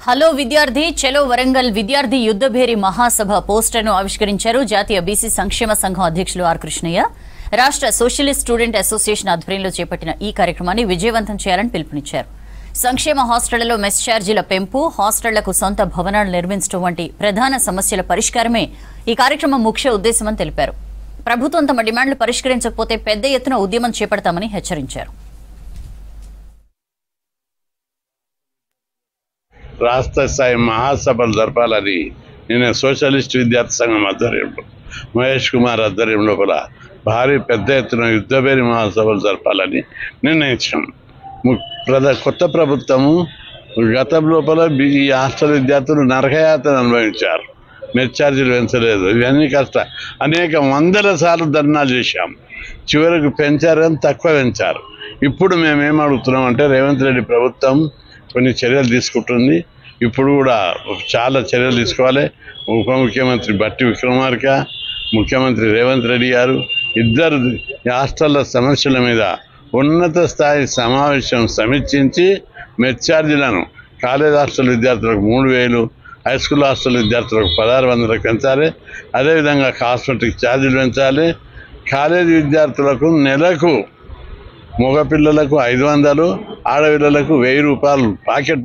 Hello విద్యార్థి చలో వరంగల్ విద్యార్థి యుద్ధభేరి మహాసభ పోస్టర్ను ఆవిష్కరించారు జాతీయ బీసీ సంక్షేమ సంఘం అధ్యక్షులు ఆర్ కృష్ణయ్య. రాష్ట్ర సోషలిస్ట్ స్టూడెంట్ అసోసియేషన్ ఆధ్వర్యంలో చేపట్టిన ఈ కార్యక్రమాన్ని విజయవంతం చేయాలని పిలుపునిచ్చారు. సంక్షేమ హాస్టళ్లలో మెస్ ఛార్జీల పెంపు, హాస్టళ్లకు సొంత భవనాలు నిర్మించడం వంటి ప్రధాన సమస్యల పరిష్కారమే ఈ కార్యక్రమం ముఖ్య ఉద్దేశమని తెలిపారు. ప్రభుత్వం తమ డిమాండ్లు పరిష్కరించకపోతే పెద్ద ఎత్తున ఉద్యమం చేపడతామని హెచ్చరించారు. రాష్ట్ర స్థాయి మహాసభలు జరపాలని నిన్న సోషలిస్ట్ విద్యార్థి సంఘం ఆధ్వర్యంలో మహేష్ కుమార్ ఆధ్వర్యం లోపల భారీ పెద్ద ఎత్తున యుద్ధభేరి మహాసభలు జరపాలని నిర్ణయించాం. కొత్త ప్రభుత్వము గతం లోపల ఈ హాస్టల్ విద్యార్థులు నరకయాతన అనుభవించారు. మెస్ ఛార్జీలు పెంచలేదు. ఇవన్నీ అనేక వందల సార్లు ధర్నాలు చేశాం. చివరికి పెంచారు కానీ తక్కువ పెంచారు. ఇప్పుడు మేమేం అడుగుతున్నాం అంటే రేవంత్ రెడ్డి ప్రభుత్వం కొన్ని చర్యలు తీసుకుంటుంది. ఇప్పుడు కూడా చాలా చర్యలు తీసుకోవాలి. ఉప ముఖ్యమంత్రి బట్టి విక్రమార్క, ముఖ్యమంత్రి రేవంత్ రెడ్డి గారు ఇద్దరు హాస్టళ్ల సమస్యల మీద ఉన్నత స్థాయి సమావేశం సమీక్షించి మెస్ ఛార్జీలను కాలేజ్ హాస్టల్ విద్యార్థులకు 3000, హై స్కూల్ హాస్టల్ విద్యార్థులకు 1600 పెంచాలి. అదేవిధంగా కాస్మెటిక్ ఛార్జీలు పెంచాలి. కాలేజీ విద్యార్థులకు నెలకు మగపిల్లలకు 500, ఆడపిల్లలకు 1000 రూపాయలు పాకెట్